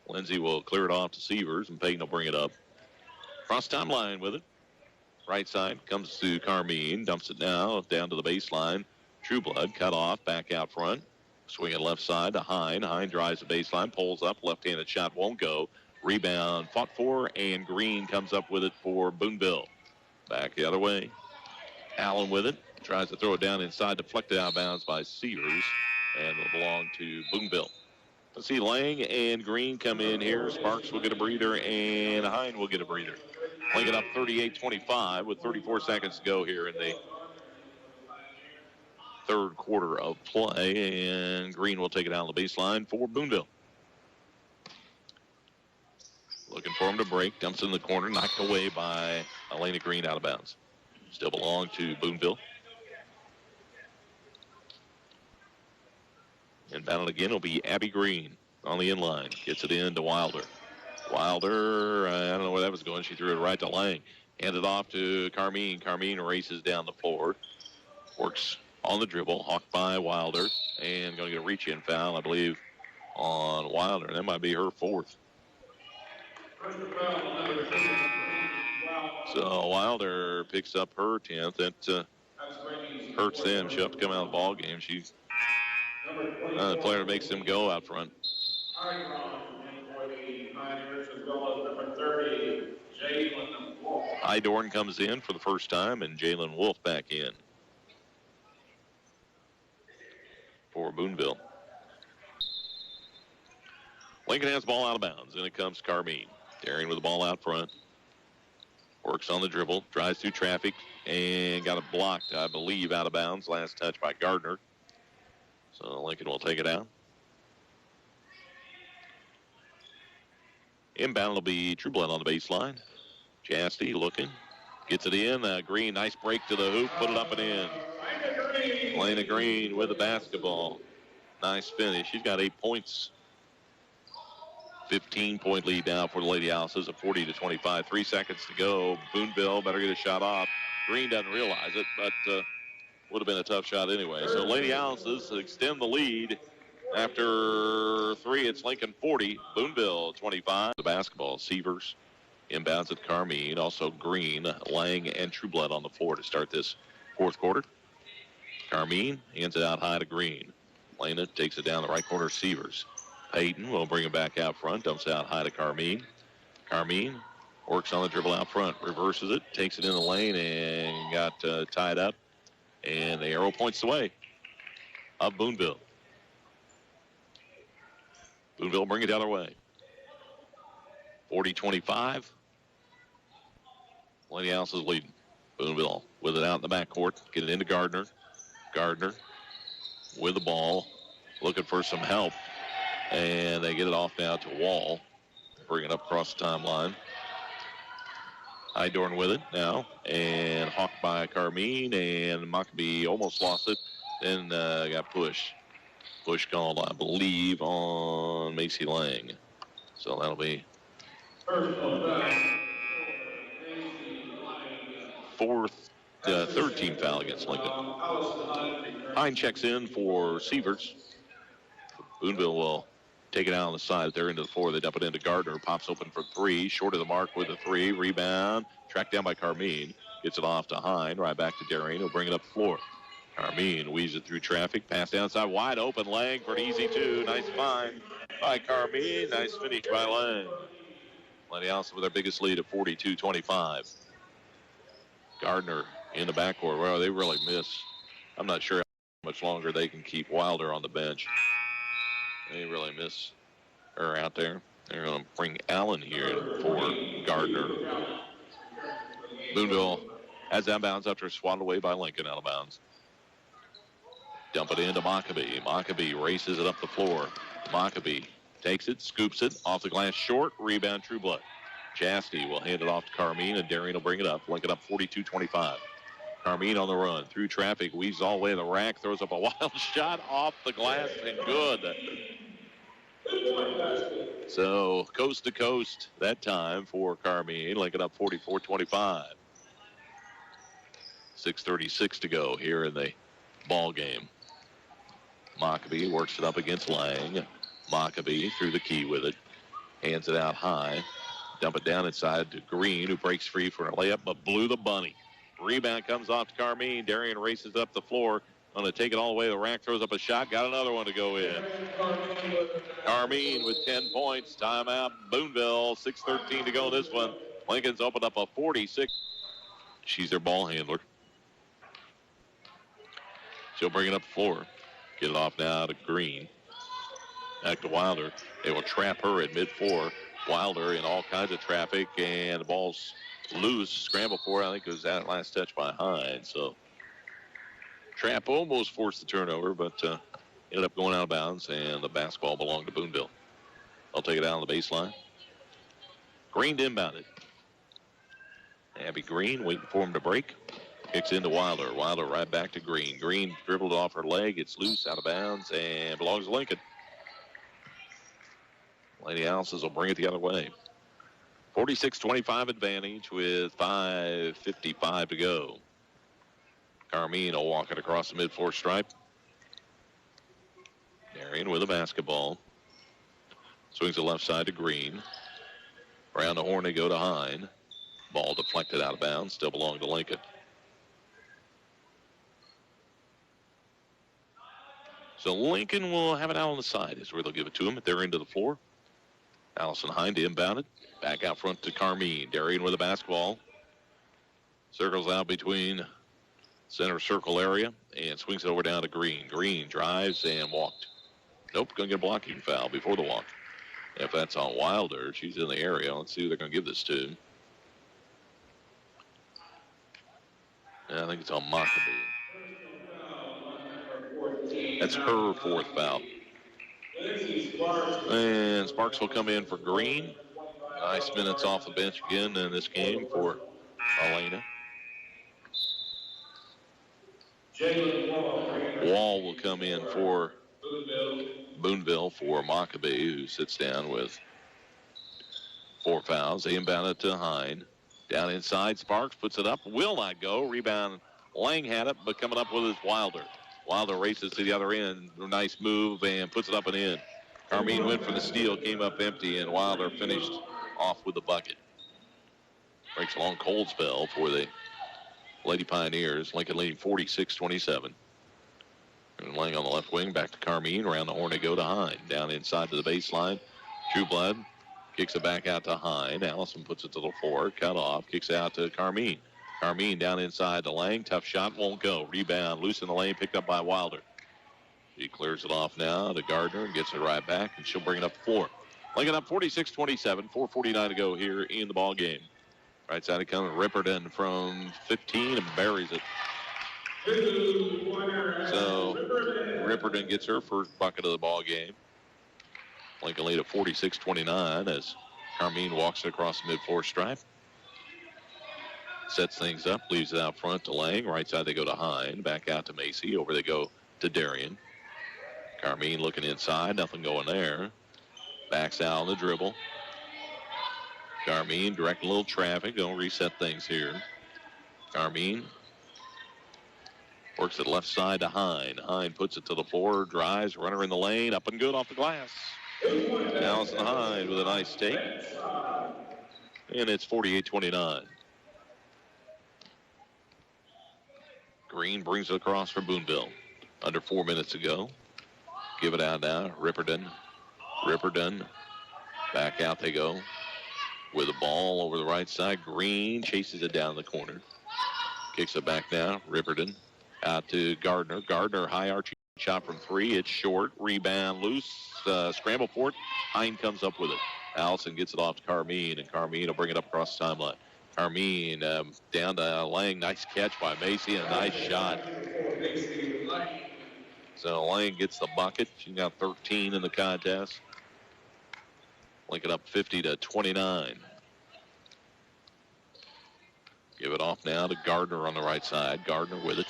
Lindsay will clear it off to Sievers, and Payton will bring it up. Cross timeline with it. Right side comes to Carmine. Dumps it now down to the baseline. Trueblood cut off, back out front. Swing it left side to Hine. Hine drives the baseline, pulls up. Left-handed shot won't go. Rebound fought for, and Green comes up with it for Boonville. Back the other way. Allen with it. Tries to throw it down inside, deflected out of bounds by Sievers, and will belong to Boonville. Let's see, Lang and Green come in here. Sparks will get a breather, and Hine will get a breather. Lincoln up 38-25 with 34 seconds to go here in the third quarter of play, and Green will take it out on the baseline for Boonville. Looking for him to break. Dumps in the corner, knocked away by Elena Green out of bounds. Still belong to Boonville. Inbound again will be Abby Green on the inline. Gets it in to Wilder. Wilder, I don't know where that was going. She threw it right to Lang. Handed off to Carmine. Carmine races down the floor. Works on the dribble. Hawked by Wilder. And going to get a reach-in foul, I believe, on Wilder. That might be her fourth. So Wilder picks up her 10th. That hurts them. She'll have to come out of the ball game. She's the player that makes them go out front. Idorn comes in for the first time, and Jalen Wolf back in for Boonville. Lincoln has the ball out of bounds, and it comes Carmine. Daring with the ball out front. Works on the dribble, drives through traffic, and got it blocked, I believe, out of bounds. Last touch by Gardner. So Lincoln will take it out. Inbound will be Trueblood on the baseline. Chastity looking. Gets it in. Green, nice break to the hoop. Put it up and in. Elena Green with the basketball. Nice finish. She's got 8 points. 15-point lead now for the Lady Alice's at 40-25. 3 seconds to go. Boonville better get a shot off. Green doesn't realize it, but would have been a tough shot anyway. So Lady Alice's extend the lead. After 3, it's Lincoln 40, Boonville 25. The basketball, Sievers inbounds at Carmine. Also Green, Lang, and Trueblood on the floor to start this fourth quarter. Carmine hands it out high to Green. Lena takes it down the right corner, Sievers. Payton will bring it back out front, dumps it out high to Carmine. Carmine works on the dribble out front, reverses it, takes it in the lane, and got tied up. And the arrow points the way of Boonville. Boonville bring it the other way. 40-25. Lady Alice is leading. Boonville with it out in the backcourt. Get it into Gardner. Gardner with the ball. Looking for some help. And they get it off now to Wall. Bring it up across the timeline. Idorn with it now. And hawked by Carmine. And Mockabee almost lost it. Then got pushed. Push called, I believe, on Macy Lang. So that'll be third team foul against Lincoln. Hine checks in for Sievers. Boonville will take it out on the side. They're into the floor. They dump it into Gardner. Pops open for 3. Short of the mark with a 3. Rebound. Tracked down by Carmine. Gets it off to Hine. Right back to Darien. He'll bring it up the floor. Carmine weaves it through traffic. Pass outside. Wide open. Lang for an easy 2. Nice find by Carmine. Nice finish by Lang. Lady Allison with their biggest lead at 42-25. Gardner in the backcourt. Well, they really miss. I'm not sure how much longer they can keep Wilder on the bench. They really miss her out there. They're going to bring Allen here for Gardner. Boonville has that bounce after swatted away by Lincoln out of bounds. Dump it into Mockabee. Mockabee races it up the floor. Mockabee takes it, scoops it, off the glass short, rebound Trueblood. Chastity will hand it off to Carmine, and Darien will bring it up. Lincoln up 42-25. Carmine on the run, through traffic, weaves all the way to the rack, throws up a wild shot off the glass, and good. So, coast to coast that time for Carmine. Lincoln up 44-25. 6:36 to go here in the ball game. Mockabee works it up against Lang. Mockabee through the key with it. Hands it out high. Dump it down inside to Green, who breaks free for a layup, but blew the bunny. Rebound comes off to Carmine. Darien races up the floor. Going to take it all the way to the rack. Throws up a shot. Got another one to go in. Carmine with 10 points. Timeout. Boonville. 6:13 to go in this one. Lincoln's opened up a 46. She's their ball handler. She'll bring it up the floor. Get it off now to Green. Back to Wilder. They will trap her at mid-floor. Wilder in all kinds of traffic, and the ball's loose. Scramble for it. I think it was that last touch by Hines. So trap almost forced the turnover, but ended up going out of bounds, and the basketball belonged to Boonville. They'll take it out on the baseline. Green inbound it. Abby Green waiting for him to break. Kicks into Wilder. Wilder right back to Green. Green dribbled off her leg. It's loose, out of bounds, and belongs to Lincoln. Lady Alice's will bring it the other way. 46-25 advantage with 5:55 to go. Carmine will walk it across the mid-floor stripe. Darien with a basketball. Swings the left side to Green. Around the horn they go to Hine. Ball deflected out of bounds. Still belong to Lincoln. So Lincoln will have it out on the side is where they'll give it to him at their end of the floor. Allison Hine to inbound it. Back out front to Carmine. Darien with the basketball. Circles out between center circle area and swings it over down to Green. Green drives and walked. Nope, going to get a blocking foul before the walk. If that's on Wilder, she's in the area. Let's see who they're going to give this to. I think it's on Mockabee. That's her fourth foul. And Sparks will come in for Green. Nice minutes off the bench again in this game for Elena. Wall will come in for Boonville for Mockabee, who sits down with 4 fouls. They inbound it to Hine. Down inside, Sparks puts it up. Will not go. Rebound. Lang had it, but coming up with is Wilder. Wilder races to the other end. Nice move and puts it up and in. Carmine went for the steal, came up empty, and Wilder finished off with the bucket. Breaks a long cold spell for the Lady Pioneers. Lincoln leading 46-27. And Lang on the left wing, back to Carmine. Around the horn they go to Hine. Down inside to the baseline. Trueblood kicks it back out to Hine. Allison puts it to the floor. Cut off. Kicks out to Carmine. Carmine down inside to Lang. Tough shot. Won't go. Rebound. Loose in the lane. Picked up by Wilder. She clears it off now to Gardner and gets it right back, and she'll bring it up the floor. Lincoln up 46-27. 4:49 to go here in the ball game. Right side it comes. Ripperton from 15 and buries it. So Ripperton gets her first bucket of the ball game. Lincoln lead at 46-29 as Carmine walks across the mid-floor stripe. Sets things up, leaves it out front to Lang. Right side they go to Hine. Back out to Macy. Over they go to Darien. Carmine looking inside. Nothing going there. Backs out on the dribble. Carmine directing a little traffic. Don't reset things here. Carmine works it left side to Hine. Hine puts it to the floor. Drives. Runner in the lane. Up and good off the glass. Allison Hine with a nice take. And it's 48-29. Green brings it across for Boonville. Under 4 minutes to go. Give it out now. Ripperton. Back out they go. with the ball over the right side. Green chases it down the corner. Kicks it back now. Ripperton out to Gardner. Gardner, high arching shot from 3. It's short. Rebound loose. Scramble for it. Hine comes up with it. Allison gets it off to Carmine, and Carmine will bring it up across the timeline. Carmine down to Lang. Nice catch by Macy and a nice shot. So Lang gets the bucket. She got 13 in the contest. Lincoln up 50-29. Give it off now to Gardner on the right side. Gardner with it.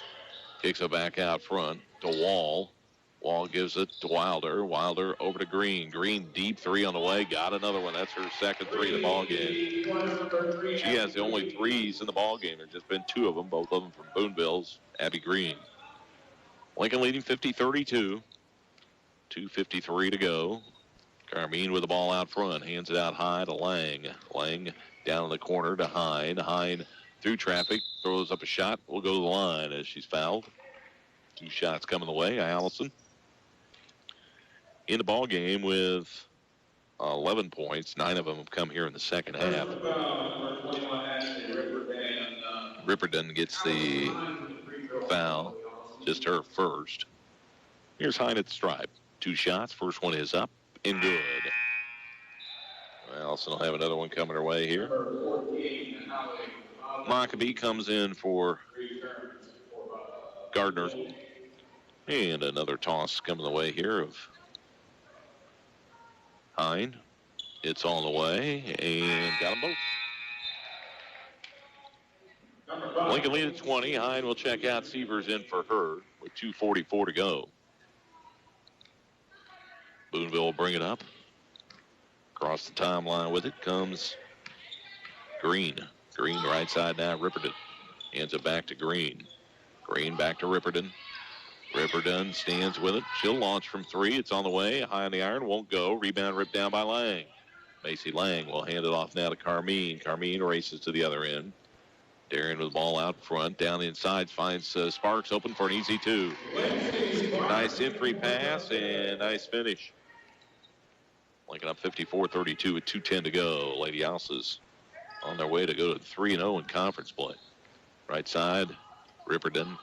Kicks it back out front to Wall. Wall gives it to Wilder. Wilder over to Green. Green deep 3 on the way. Got another one. That's her second 3 in the ball game. She has the only 3s in the ball game. There's just been 2 of them, both of them from Boonville's Abby Green. Lincoln leading 50-32. 2:53 to go. Carmine with the ball out front. Hands it out high to Lang. Lang down in the corner to Hine. Hine through traffic. Throws up a shot. Will go to the line as she's fouled. 2 shots coming the way. Allison in the ball game with 11 points. 9 of them have come here in the second half. Ripperton gets the foul. Just her first. Here's Hine at the stripe. 2 shots. First one is up and good. Allison will have another one coming her way here. Maccabee comes in for Gardner. And another toss coming the way here of Hine. It's on the way and got them both. Lincoln lead at 20. Hine will check out. Sievers in for her with 2:44 to go. Boonville will bring it up. Across the timeline with it comes Green. Green right side now. Ripperton hands it back to Green. Green back to Ripperton. Ripperton stands with it. She'll launch from 3. It's on the way. High on the iron. Won't go. Rebound ripped down by Lang. Macy Lang will hand it off now to Carmine. Carmine races to the other end. Darren with the ball out front. Down the inside finds Sparks open for an easy 2. Nice entry pass and nice finish. Lincoln up 54-32 with 2:10 to go. Lady Houses on their way to go to 3-0 in conference play. Right side, Ripperton.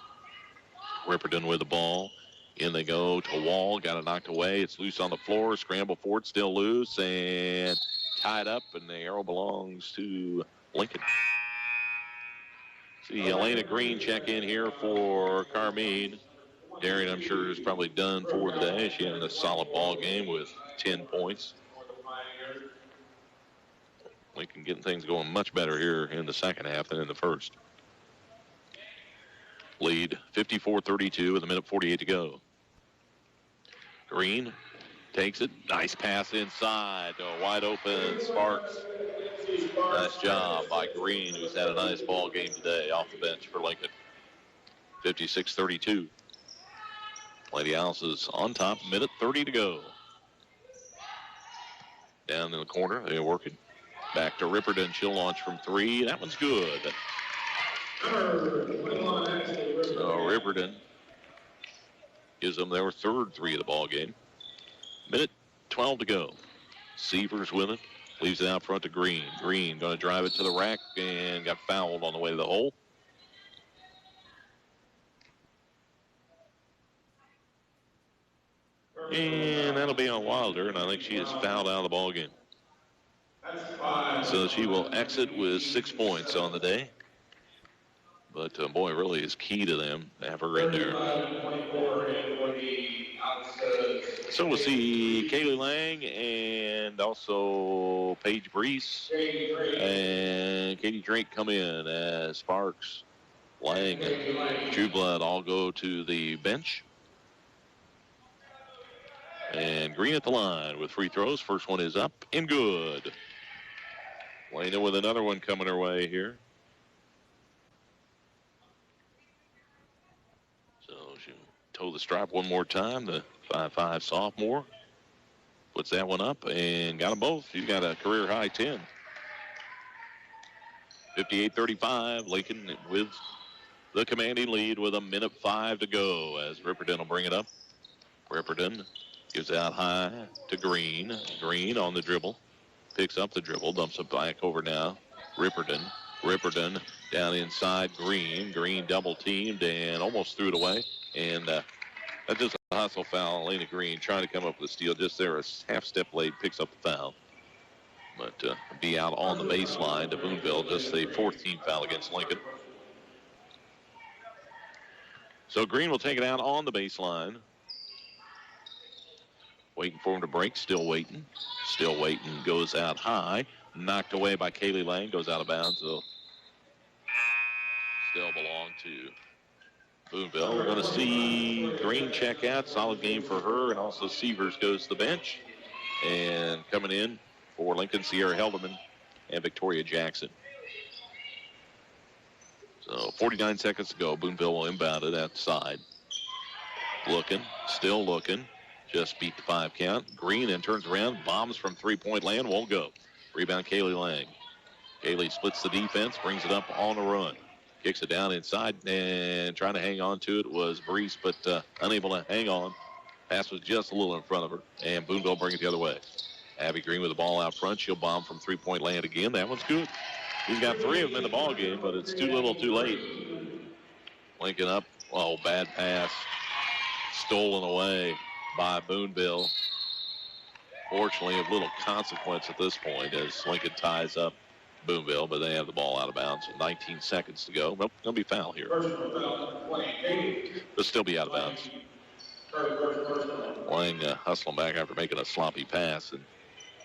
Ripperton with the ball. In they go to Wall. Got it knocked away. It's loose on the floor. Scramble for it. Still loose and tied up. And the arrow belongs to Lincoln. See Elena Green check in here for Carmine. Darren, I'm sure, is probably done for the day. She had a solid ball game with 10 points. Lincoln getting things going much better here in the second half than in the first. Lead 54-32 with 1:48 to go. Green takes it. Nice pass inside to a wide open Sparks. Nice job by Green, who's had a nice ball game today off the bench for Lincoln. 56-32. Lady Alice is on top. 1:30 to go. Down in the corner, they're working. Back to Ripperton. She'll launch from 3. That one's good. So Ripperton gives them their third 3 of the ball game. 1:12 to go. Sievers with it. Leaves it out front to Green. Green going to drive it to the rack and got fouled on the way to the hole. And that'll be on Wilder, and I think she is fouled out of the ball game. So she will exit with 6 points on the day. But, boy, really is key to them to have her in there. So we'll see Kaylee Lang and also Paige Brees and Katie Drake come in as Sparks, Lang, and True Blood all go to the bench. And Green at the line with free throws. First one is up and good. Lena with another one coming her way here. So she'll toe the stripe one more time. The 5'5" sophomore puts that one up and got them both. She's got a career high 10. 58-35. Lincoln with the commanding lead with 1:05 to go as Ripperton will bring it up. Ripperton gives out high to Green. Green on the dribble. picks up the dribble, dumps it back over now. Ripperton down inside Green. Green double teamed and almost threw it away. And that's just a hustle foul. Elena Green trying to come up with a steal just there. A half step late, picks up the foul. But be out on the baseline to Boonville, just the 14th foul against Lincoln. So Green will take it out on the baseline. Waiting for him to break, still waiting. Goes out high. Knocked away by Kaylee Lang, goes out of bounds. So still belong to Boonville. We're going to see Green check out. Solid game for her. And also Sievers goes to the bench. And coming in for Lincoln, Sierra Helderman and Victoria Jackson. So 49 seconds to go. Boonville will inbound it outside. Still looking. Just beat the 5 count. Green then turns around, bombs from three-point land, won't go. Rebound, Kaylee Lang. Kaylee splits the defense, brings it up on the run. Kicks it down inside, and trying to hang on to it was Brees, but unable to hang on. Pass was just a little in front of her, and Boonville bring it the other way. Abby Green with the ball out front. She'll bomb from three-point land again. That one's good. He's got 3 of them in the ball game, but it's too little, too late. Lincoln up. Oh, bad pass. Stolen away by Boonville. Fortunately, of little consequence at this point as Lincoln ties up Boonville, but they have the ball out of bounds. 19 seconds to go. Well, there'll be foul here. They'll still be out of bounds. Lang hustling back after making a sloppy pass and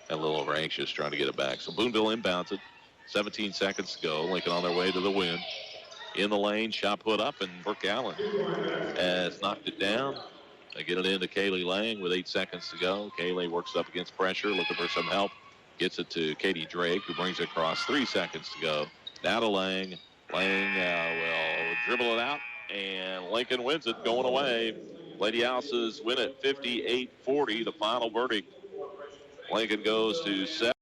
a little over anxious trying to get it back. So Boonville inbounds it. 17 seconds to go. Lincoln on their way to the win. In the lane, shot put up, and Brooke Allen has knocked it down. They get it into Kaylee Lang with 8 seconds to go. Kaylee works up against pressure, looking for some help. Gets it to Katie Drake, who brings it across. 3 seconds to go. Now to Lang. Lang will dribble it out, and Lincoln wins it going away. Lady Houses win it 58-40. The final verdict. Lincoln goes to 7.